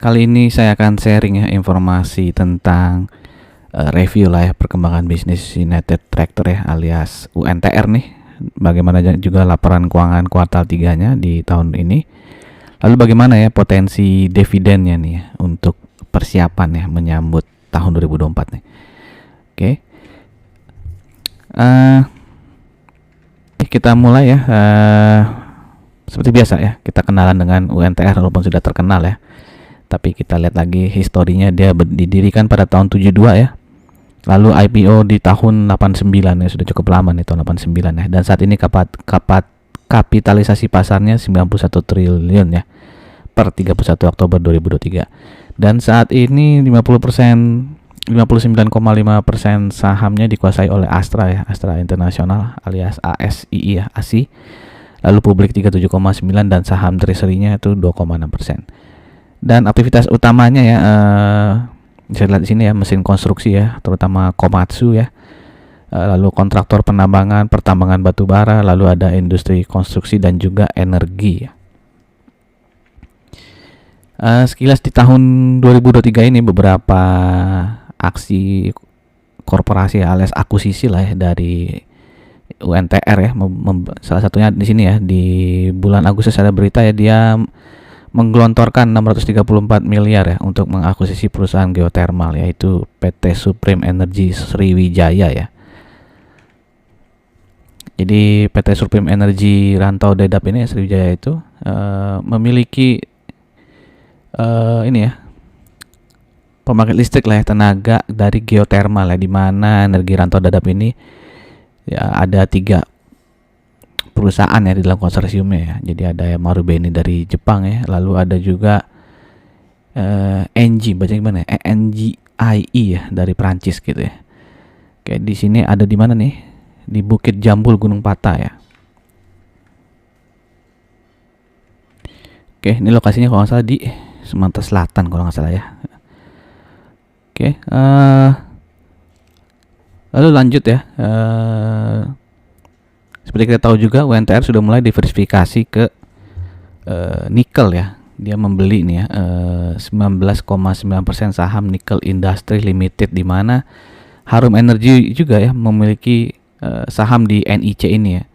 Kali ini saya akan sharing ya informasi tentang review lah ya perkembangan bisnis United Tractor ya alias UNTR nih. Bagaimana juga laporan keuangan kuartal 3-nya di tahun ini. Lalu bagaimana ya potensi dividennya nih ya, untuk persiapan ya menyambut tahun 2024 nih. Oke. Kita mulai ya. Seperti biasa ya, kita kenalan dengan UNTR walaupun sudah terkenal ya. Tapi kita lihat lagi historinya, dia didirikan pada tahun 72 ya. Lalu IPO di tahun 89 ya, sudah cukup lama nih tahun 89 ya. Dan saat ini kapitalisasi pasarnya 91 triliun ya per 31 Oktober 2023. Dan saat ini 59,5% sahamnya dikuasai oleh Astra ya, Astra International alias ASII ya, ASI. Lalu publik 37,9 dan saham treasury-nya itu 2,6%. Dan aktivitas utamanya ya bisa lihat di sini ya, mesin konstruksi ya, terutama Komatsu ya. Lalu kontraktor penambangan, pertambangan batu bara, lalu ada industri konstruksi dan juga energi ya. Sekilas di tahun 2023 ini beberapa aksi korporasi ya, alias akuisisi lah ya dari UNTR ya. Salah satunya di sini ya, di bulan Agustus ada berita ya, dia menggelontorkan 634 miliar ya untuk mengakuisisi perusahaan geothermal yaitu PT Supreme Energy Sriwijaya ya. Jadi PT Supreme Energy Rantau Dedap ini Sriwijaya itu memiliki ini ya, pembangkit listrik lah ya, tenaga dari geothermal ya, di mana energi Rantau Dedap ini ya ada 3 perusahaan ya di dalam konsorsiumnya ya. Jadi ada ya Marubeni dari Jepang ya, lalu ada juga ENGIE, baca gimana ya? ENGIE ya dari Prancis gitu ya. Oke, di sini ada di mana nih? Di Bukit Jambul Gunung Pata ya. Oke, ini lokasinya kalau nggak salah di Sumatera Selatan kalau nggak salah ya. Oke, lalu lanjut ya. Seperti kita tahu juga, UNTR sudah mulai diversifikasi ke nikel ya. Dia membeli nih ya 19,9% saham Nickel Industry Limited, di mana Harum Energy juga ya memiliki saham di NIC ini ya.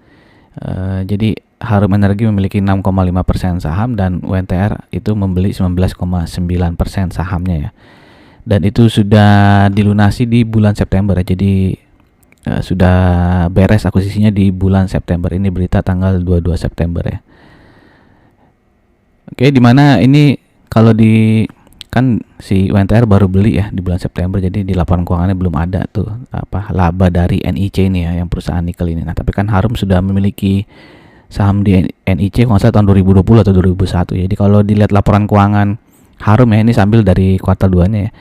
Jadi Harum Energy memiliki 6,5% saham dan UNTR itu membeli 19,9% sahamnya ya. Dan itu sudah dilunasi di bulan September ya. Jadi sudah beres akuisisinya di bulan September. Ini berita tanggal 22 September ya. Oke, dimana ini kalau di kan si UNTR baru beli ya di bulan September, jadi di laporan keuangannya belum ada tuh apa laba dari NIC ini ya, yang perusahaan nikel ini. Nah, tapi kan Harum sudah memiliki saham di NIC kalau tahun 2020 atau 2001 ya. Jadi kalau dilihat laporan keuangan Harum ya, ini sambil dari kuartal 2-nya ya,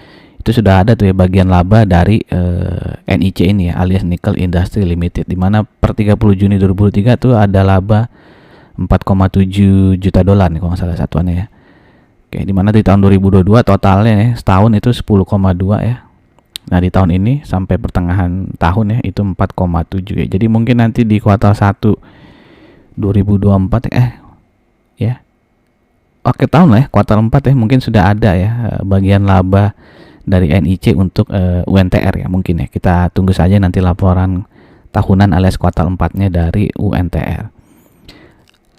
itu sudah ada tuh ya bagian laba dari NIC ini ya, alias Nickel Industry Limited, di mana per 30 Juni 2023 tuh ada laba 4,7 juta dolar nih kalau nggak salah satuannya ya. Oke, di mana di tahun 2022 totalnya ya, setahun itu 10,2 ya. Nah, di tahun ini sampai pertengahan tahun ya itu 4,7 ya. Jadi mungkin nanti di kuartal 1 2024 ya. Akhir tahun lah ya, kuartal 4 ya, mungkin sudah ada ya bagian laba dari NIC untuk UNTR ya, mungkin ya. Kita tunggu saja nanti laporan tahunan alias kuartal 4-nya dari UNTR.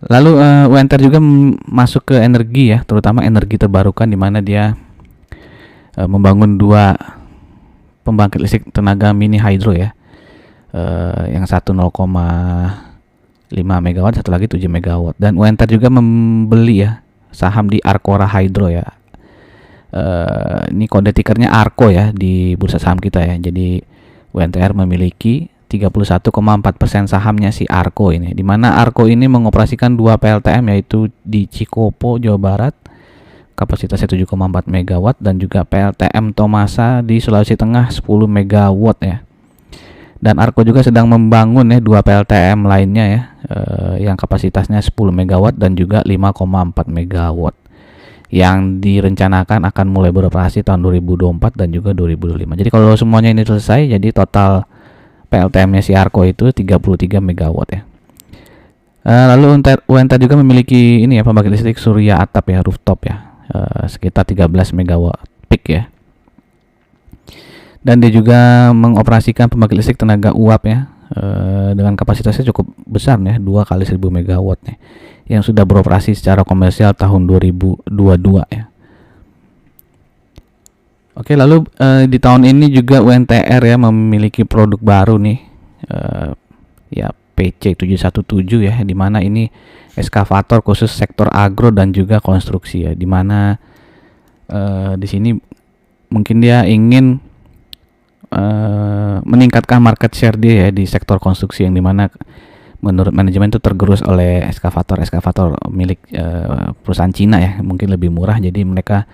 Lalu UNTR juga masuk ke energi ya, terutama energi terbarukan, di mana dia membangun 2 pembangkit listrik tenaga mini hydro ya. Yang satu 0,5 megawatt, satu lagi 7 megawatt. Dan UNTR juga membeli ya saham di Arcora Hydro ya. Ini kode tikernya ARCO ya di bursa saham kita ya. Jadi UNTR memiliki 31,4% sahamnya si ARCO ini, di mana ARCO ini mengoperasikan 2 PLTM yaitu di Cikopo, Jawa Barat, kapasitasnya 7,4 megawatt, dan juga PLTM Tomasa di Sulawesi Tengah 10 megawatt ya. Dan ARCO juga sedang membangun ya 2 PLTM lainnya ya, yang kapasitasnya 10 megawatt dan juga 5,4 megawatt, yang direncanakan akan mulai beroperasi tahun 2024 dan juga 2025. Jadi kalau semuanya ini selesai, jadi total PLTM-nya si ARCO itu 33 megawatt ya. Lalu UNTR juga memiliki ini ya, pembangkit listrik surya atap ya, rooftop ya. sekitar 13 megawatt peak ya. Dan dia juga mengoperasikan pembangkit listrik tenaga uap ya, dengan kapasitasnya cukup besar nih, 2 kali 1000 megawatt nih, yang sudah beroperasi secara komersial tahun 2022 ya. Oke, lalu di tahun ini juga UNTR ya memiliki produk baru nih, ya PC717 ya, di mana ini eskavator khusus sektor agro dan juga konstruksi ya, di mana di sini mungkin dia ingin meningkatkan market share dia ya di sektor konstruksi, yang dimana menurut manajemen itu tergerus oleh eskavator milik perusahaan Cina ya, mungkin lebih murah, jadi mereka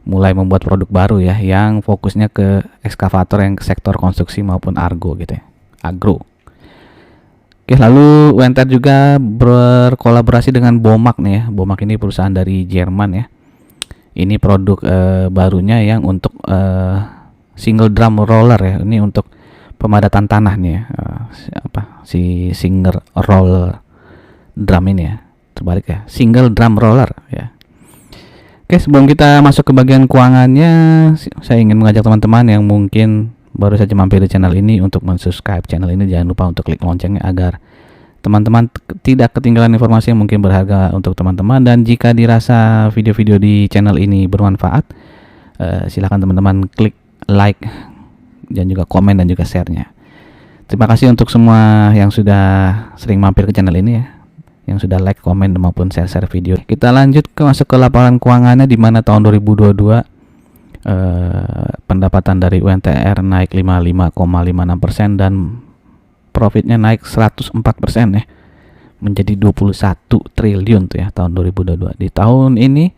mulai membuat produk baru ya yang fokusnya ke eskavator yang ke sektor konstruksi maupun agro gitu ya, agro. Oke, lalu UNTR juga berkolaborasi dengan Bomak nih ya. Bomak ini perusahaan dari Jerman ya. Ini produk barunya yang untuk single drum roller ya. Ini untuk pemadatan tanah nih ya. Si single roller drum ini ya. Terbalik ya. Single drum roller ya. Oke, sebelum kita masuk ke bagian keuangannya, saya ingin mengajak teman-teman yang mungkin baru saja mampir di channel ini untuk mensubscribe channel ini. Jangan lupa untuk klik loncengnya agar teman-teman tidak ketinggalan informasi yang mungkin berharga untuk teman-teman. Dan jika dirasa video-video di channel ini bermanfaat, silakan teman-teman klik like dan juga komen dan juga share-nya. Terima kasih untuk semua yang sudah sering mampir ke channel ini ya, yang sudah like, komen maupun share video. Kita lanjut masuk ke laporan keuangannya, di mana tahun 2022 pendapatan dari UNTR naik 55,56% dan profitnya naik 104% ya, menjadi 21 triliun tuh ya tahun 2022. Di tahun ini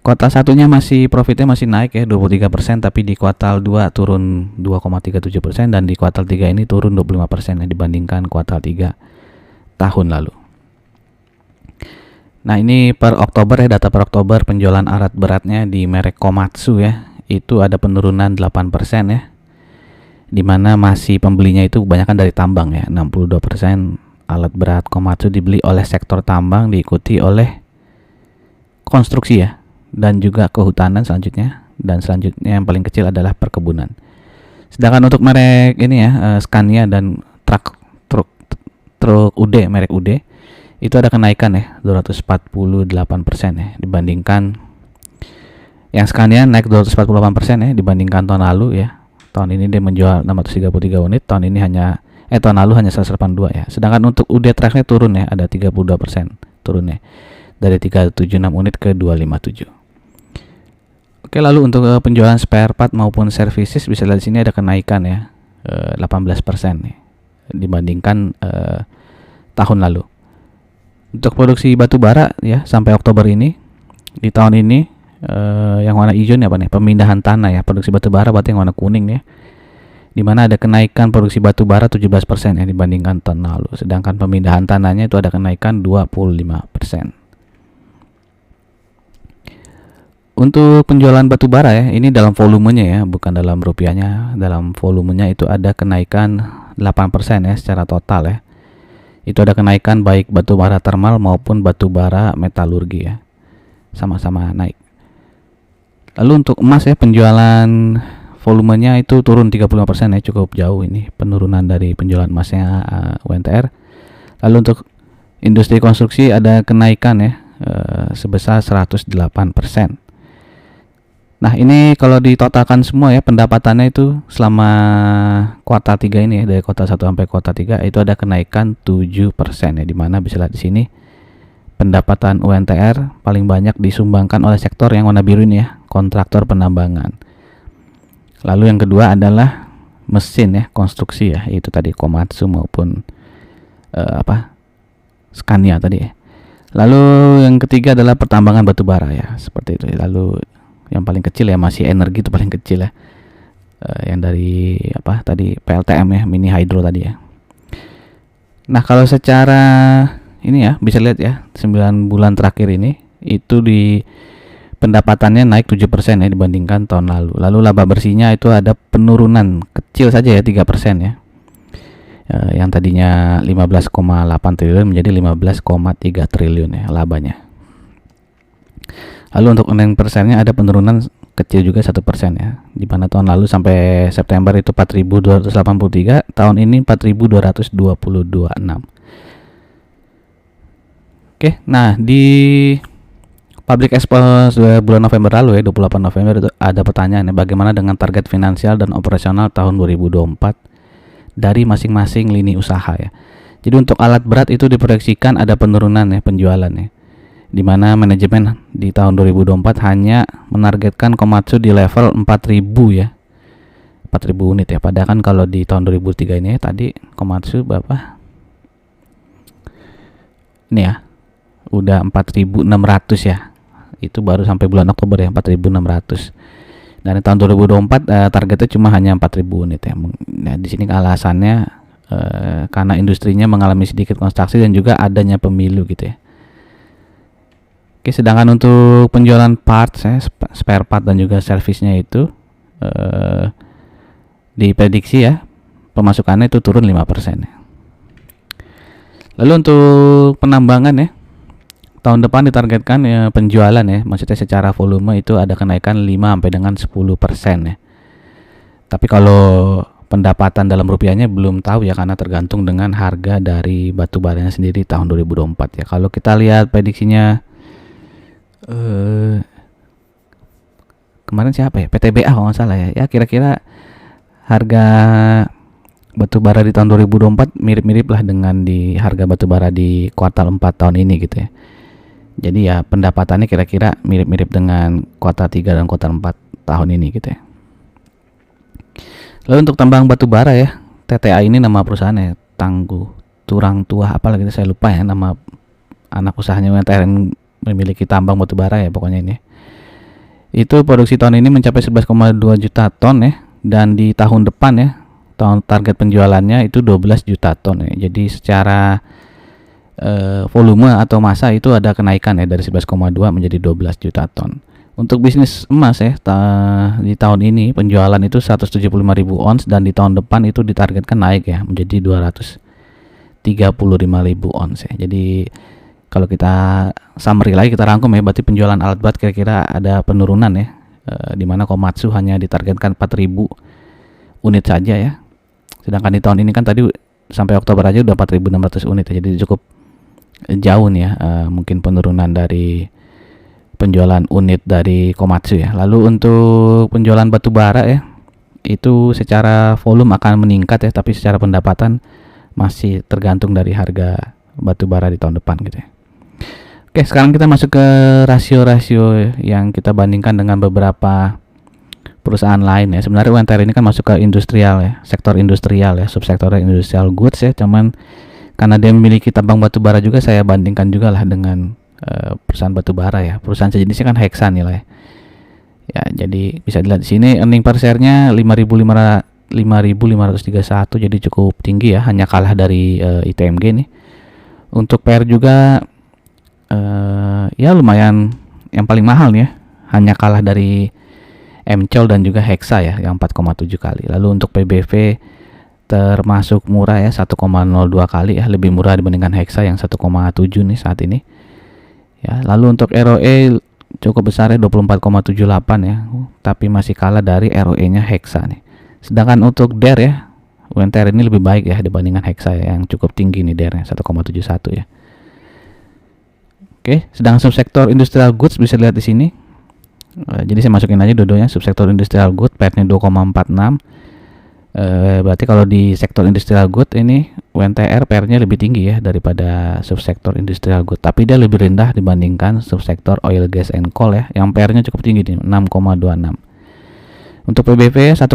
kuartal satunya profitnya masih naik ya 23%, tapi di kuartal 2 turun 2,37% dan di kuartal 3 ini turun 25% ya dibandingkan kuartal 3 tahun lalu. Nah, ini per Oktober ya, data per Oktober penjualan alat beratnya di merek Komatsu ya, itu ada penurunan 8% ya, dimana masih pembelinya itu kebanyakan dari tambang ya. 62% alat berat Komatsu dibeli oleh sektor tambang, diikuti oleh konstruksi ya, dan juga kehutanan selanjutnya, dan selanjutnya yang paling kecil adalah perkebunan. Sedangkan untuk merek ini ya, Scania dan truk UD, merek UD, itu ada kenaikan ya 248% ya, dibandingkan yang Scania naik 248% ya dibandingkan tahun lalu ya. Tahun ini dia menjual 633 unit, tahun lalu hanya 182 ya. Sedangkan untuk UD Trax-nya turun ya, ada 32% turunnya dari 376 unit ke 257. Oke, lalu untuk penjualan spare part maupun services bisa lihat di sini ada kenaikan ya 18% nih dibandingkan tahun lalu. Untuk produksi batu bara ya sampai Oktober ini, di tahun ini yang warna hijau nih apa nih? Pemindahan tanah ya. Produksi batu bara berarti yang warna kuning ya. Di mana ada kenaikan produksi batu bara 17% ya dibandingkan tahun lalu. Sedangkan pemindahan tanahnya itu ada kenaikan 25%. Untuk penjualan batu bara ya, ini dalam volumenya ya, bukan dalam rupiahnya. Dalam volumenya itu ada kenaikan 8% ya secara total ya. Itu ada kenaikan baik batu bara termal maupun batu bara metalurgi ya, sama-sama naik. Lalu untuk emas ya, penjualan volumenya itu turun 35% ya, cukup jauh ini penurunan dari penjualan emasnya UNTR. Lalu untuk industri konstruksi ada kenaikan ya sebesar 108%. Nah, ini kalau ditotalkan semua ya, pendapatannya itu selama kuartal 3 ini ya, dari kuartal 1 sampai kuartal 3 itu ada kenaikan 7% ya, dimana bisa lihat di sini pendapatan UNTR paling banyak disumbangkan oleh sektor yang warna biru ini ya, kontraktor penambangan. Lalu yang kedua adalah mesin ya, konstruksi ya, itu tadi Komatsu maupun Scania tadi ya. Lalu yang ketiga adalah pertambangan batu bara ya, seperti itu. Lalu yang paling kecil ya masih energi, itu paling kecil ya, yang dari tadi PLTM ya, mini hydro tadi ya. Nah, kalau secara ini ya bisa lihat ya, 9 bulan terakhir ini itu di pendapatannya naik 7% ya dibandingkan tahun lalu. Lalu laba bersihnya itu ada penurunan kecil saja ya, 3% ya. Yang tadinya 15,8 triliun menjadi 15,3 triliun ya labanya. Lalu untuk earning per share-nya ada penurunan kecil juga 1% ya. Di mana tahun lalu sampai September itu 4.283, tahun ini 4.222,6. Oke, nah di Public Expose bulan November lalu ya, 28 November itu ada pertanyaan ya, bagaimana dengan target finansial dan operasional tahun 2024 dari masing-masing lini usaha ya. Jadi untuk alat berat itu diproyeksikan ada penurunan ya penjualan ya. Di mana manajemen di tahun 2024 hanya menargetkan Komatsu di level 4.000 ya. 4.000 unit ya. Padahal kan kalau di tahun 2003 ini ya, tadi Komatsu berapa? Ini ya. Udah 4.600 ya. Itu baru sampai bulan Oktober ya, 4.600. Dan di tahun 2024 targetnya cuma hanya 4.000 unit ya. Nah, di sini alasannya karena industrinya mengalami sedikit konstruksi dan juga adanya pemilu gitu ya. Oke, sedangkan untuk penjualan parts ya, spare part dan juga servisnya itu diprediksi ya pemasukannya itu turun 5% ya. Lalu untuk penambangan ya, tahun depan ditargetkan ya penjualan ya, maksudnya secara volume itu ada kenaikan 5 sampai dengan 10% ya. Tapi kalau pendapatan dalam rupiahnya belum tahu ya, karena tergantung dengan harga dari batu baranya sendiri tahun 2024 ya. Kalau kita lihat prediksinya kemarin siapa ya, PTBA kalau nggak salah ya, ya kira-kira harga batu bara di tahun 2024 mirip-mirip lah dengan di harga batu bara di kuartal 4 tahun ini gitu ya. Jadi ya pendapatannya kira-kira mirip-mirip dengan kuartal 3 dan kuartal 4 tahun ini gitu ya. Lalu untuk tambang batu bara ya, TTA ini nama perusahaannya, Tangguh Turang Tuah apa lagi saya lupa ya nama anak usahanya UNTR yang memiliki tambang batu bara ya pokoknya ini. Itu produksi tahun ini mencapai 11,2 juta ton ya, dan di tahun depan ya, tahun target penjualannya itu 12 juta ton ya. Jadi secara volume atau massa itu ada kenaikan ya dari 11,2 menjadi 12 juta ton. Untuk bisnis emas ya, di tahun ini penjualan itu 175.000 ons dan di tahun depan itu ditargetkan naik ya menjadi 235.000 ons ya. Jadi kalau kita summary lagi, kita rangkum ya, berarti penjualan alat berat kira-kira ada penurunan ya, di mana Komatsu hanya ditargetkan 4.000 unit saja ya. Sedangkan di tahun ini kan tadi sampai Oktober aja udah 4.600 unit ya, jadi cukup jauh nih ya, mungkin penurunan dari penjualan unit dari Komatsu ya. Lalu untuk penjualan batu bara ya, itu secara volume akan meningkat ya, tapi secara pendapatan masih tergantung dari harga batu bara di tahun depan gitu ya. Oke, sekarang kita masuk ke rasio-rasio yang kita bandingkan dengan beberapa perusahaan lain ya. Sebenarnya UNTR ini kan masuk ke industrial ya, sektor industrial ya, subsektor industrial goods ya. Cuman karena dia memiliki tambang batu bara juga, saya bandingkan juga lah dengan perusahaan batu bara ya. Perusahaan sejenisnya kan Hexan lah ya. Ya, jadi bisa dilihat di sini earning per share-nya 5.531, jadi cukup tinggi ya, hanya kalah dari ITMG nih. Untuk PR juga ya lumayan, yang paling mahal nih ya, hanya kalah dari MCOL dan juga Hexa ya yang 4,7 kali. Lalu untuk PBV termasuk murah ya, 1,02 kali ya, lebih murah dibandingkan Hexa yang 1,7 nih saat ini ya. Lalu untuk ROE cukup besar ya, 24,78 ya, tapi masih kalah dari ROE nya Hexa nih. Sedangkan untuk DER ya, UNTR ini lebih baik ya dibandingkan Hexa ya, yang cukup tinggi nih DER nya 1,71 ya. Oke, sedangkan subsektor industrial goods bisa lihat di sini. Jadi saya masukin aja dua-duanya, subsektor industrial goods PER-nya 2,46. Berarti kalau di sektor industrial goods ini UNTR PR-nya lebih tinggi ya daripada subsektor industrial goods, tapi dia lebih rendah dibandingkan subsektor oil gas and coal ya, yang PR-nya cukup tinggi di 6,26. Untuk PBV 1,02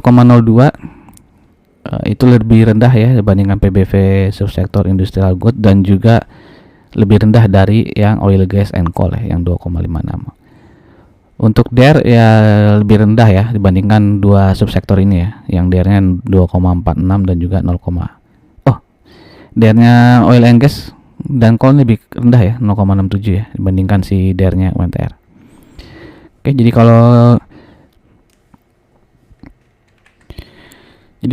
itu lebih rendah ya dibandingkan PBV subsektor industrial goods, dan juga lebih rendah dari yang oil gas and coal ya, yang 2,56. Untuk DER ya lebih rendah ya dibandingkan dua subsektor ini ya, yang DER-nya 2,46 dan juga 0, DER-nya oil and gas dan coal lebih rendah ya, 0,67 ya dibandingkan si DER-nya UNTR. Oke, jadi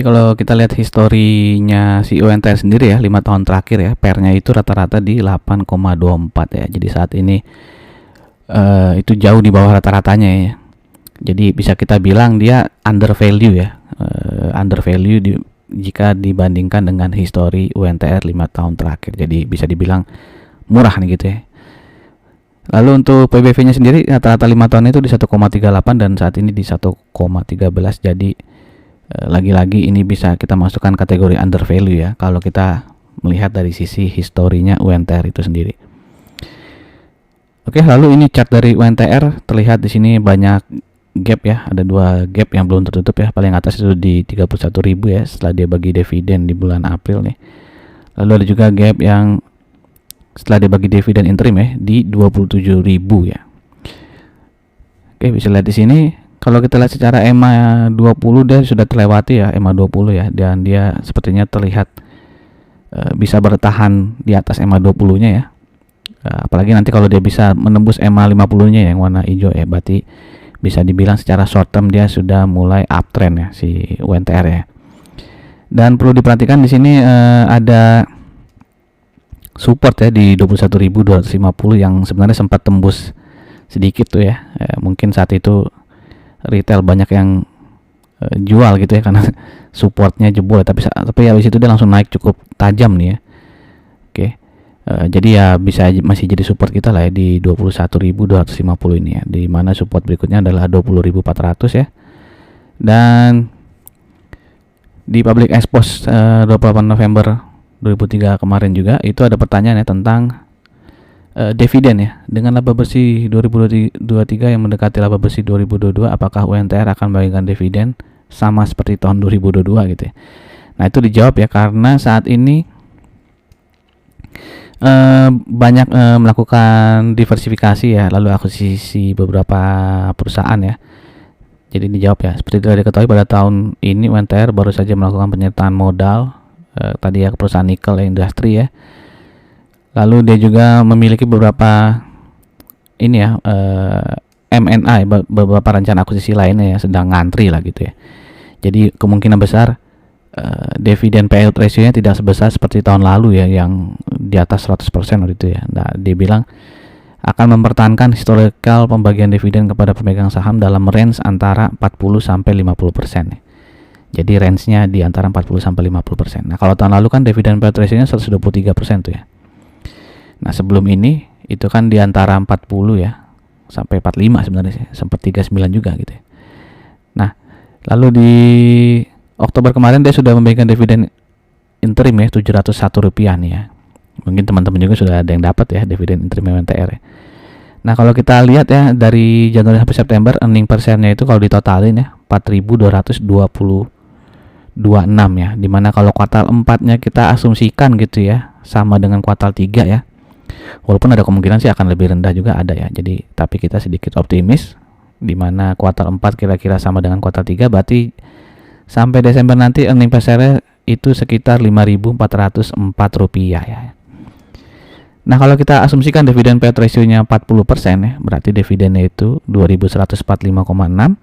kalau kita lihat historinya si UNTR sendiri ya, 5 tahun terakhir ya, PR-nya itu rata-rata di 8,24 ya. Jadi saat ini itu jauh di bawah rata-ratanya ya. Jadi bisa kita bilang dia under value ya, under value jika dibandingkan dengan histori UNTR 5 tahun terakhir. Jadi bisa dibilang murah nih gitu ya. Lalu untuk PBV-nya sendiri rata-rata 5 tahun itu di 1,38 dan saat ini di 1,13. Jadi lagi-lagi ini bisa kita masukkan kategori under value ya kalau kita melihat dari sisi historinya UNTR itu sendiri. Oke, lalu ini chart dari UNTR terlihat di sini banyak gap ya, ada 2 gap yang belum tertutup ya. Paling atas itu di 31.000 ya setelah dia bagi dividen di bulan April nih. Lalu ada juga gap yang setelah dia bagi dividen interim ya di 27.000 ya. Oke, bisa lihat di sini kalau kita lihat secara EMA 20 dia sudah terlewati ya, EMA 20 ya, dan dia sepertinya terlihat bisa bertahan di atas EMA 20-nya ya. Apalagi nanti kalau dia bisa menembus EMA 50-nya yang warna hijau ya, berarti bisa dibilang secara short term dia sudah mulai uptrend ya si UNTR ya. Dan perlu diperhatikan di sini ada support ya di 21.250 yang sebenarnya sempat tembus sedikit tuh ya. Mungkin saat itu retail banyak yang jual gitu ya karena supportnya jebol, tapi habis itu dia langsung naik cukup tajam nih ya. Oke. Jadi ya bisa masih jadi support kita lah ya di 21.250 ini ya, di mana support berikutnya adalah 20.400 ya. Dan di public expose 28 November 2003 kemarin juga itu ada pertanyaan ya tentang dividen ya, dengan laba bersih 2023 yang mendekati laba bersih 2022, apakah UNTR akan membagikan dividen sama seperti tahun 2022 gitu ya. Nah itu dijawab ya, karena saat ini banyak melakukan diversifikasi ya, lalu akuisisi beberapa perusahaan ya. Jadi dijawab ya, seperti telah diketahui pada tahun ini UNTR baru saja melakukan penyertaan modal tadi ya ke perusahaan nikel industri ya. Lalu dia juga memiliki beberapa ini ya M&A, beberapa rencana akuisisi lainnya ya sedang ngantri lah gitu ya. Jadi kemungkinan besar dividen payout ratio-nya tidak sebesar seperti tahun lalu ya yang di atas 100% waktu itu ya. Nah, dia bilang akan mempertahankan historical pembagian dividen kepada pemegang saham dalam range antara 40 sampai 50% ya. Jadi range-nya di antara 40 sampai 50%. Nah, kalau tahun lalu kan dividen payout ratio-nya 123% tuh ya. Nah, sebelum ini itu kan di antara 40 ya sampai 45 sebenarnya sih, sempat 39 juga gitu ya. Nah, lalu di Oktober kemarin dia sudah membagikan dividen interim ya Rp701 nih ya. Mungkin teman-teman juga sudah ada yang dapat ya dividen interim UNTR ya. Nah, kalau kita lihat ya dari Januari sampai September earning per share-nya itu kalau ditotalin ya 4.226 ya, dimana kalau kuartal 4-nya kita asumsikan gitu ya sama dengan kuartal 3 ya, walaupun ada kemungkinan sih akan lebih rendah juga ada ya. Jadi tapi kita sedikit optimis dimana kuartal 4 kira-kira sama dengan kuartal 3, berarti sampai Desember nanti earning per share itu sekitar Rp5.404 ya. Nah, kalau kita asumsikan dividen payout ratio-nya 40% ya, berarti dividennya itu 2.145,6.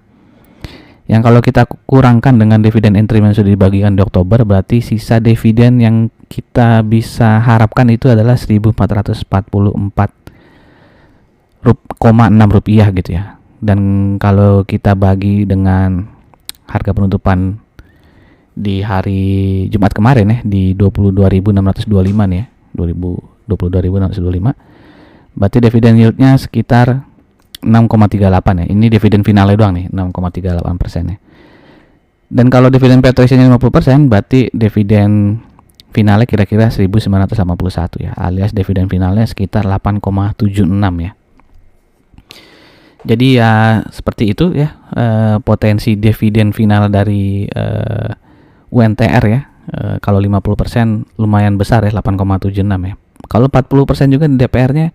Yang kalau kita kurangkan dengan dividen interim yang sudah dibagikan di Oktober, berarti sisa dividen yang kita bisa harapkan itu adalah Rp1.444,6 gitu ya. Dan kalau kita bagi dengan harga penutupan di hari Jumat kemarin ya di 22.625 nih ya, 22.625, berarti dividen yield-nya sekitar 6,38 ya. Ini dividen finalnya doang nih, 6,38% ya. Dan kalau dividen payout ratio-nya 50%, berarti dividen finalnya kira-kira 1.981 ya, alias dividen finalnya sekitar 8,76 ya. Jadi ya seperti itu ya potensi dividen final dari UNTR ya. Kalau 50% lumayan besar ya, 8,76 ya. Kalau 40% juga di DPR-nya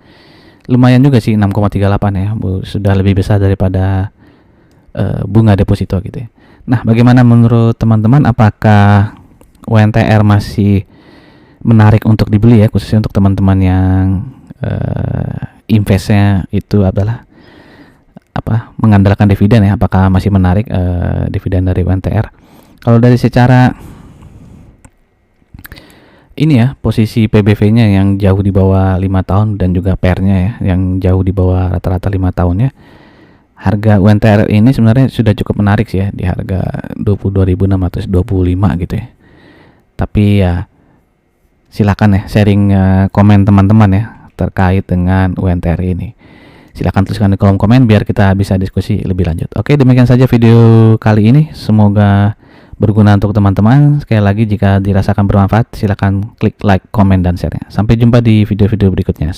lumayan juga sih, 6,38 ya, sudah lebih besar daripada bunga deposito gitu ya. Nah, bagaimana menurut teman-teman, apakah UNTR masih menarik untuk dibeli ya, khususnya untuk teman-teman yang investnya itu adalah mengandalkan dividen ya, apakah masih menarik dividen dari UNTR? Kalau dari secara ini ya posisi PBV-nya yang jauh di bawah 5 tahun dan juga PER-nya ya yang jauh di bawah rata-rata 5 tahunnya. Harga UNTR ini sebenarnya sudah cukup menarik sih ya di harga 22.625 gitu ya. Tapi ya silakan ya sharing komen teman-teman ya terkait dengan UNTR ini. Silakan tuliskan di kolom komen biar kita bisa diskusi lebih lanjut. Oke, demikian saja video kali ini. Semoga berguna untuk teman-teman. Sekali lagi jika dirasakan bermanfaat, silakan klik like, komen, dan share. Sampai jumpa di video-video berikutnya.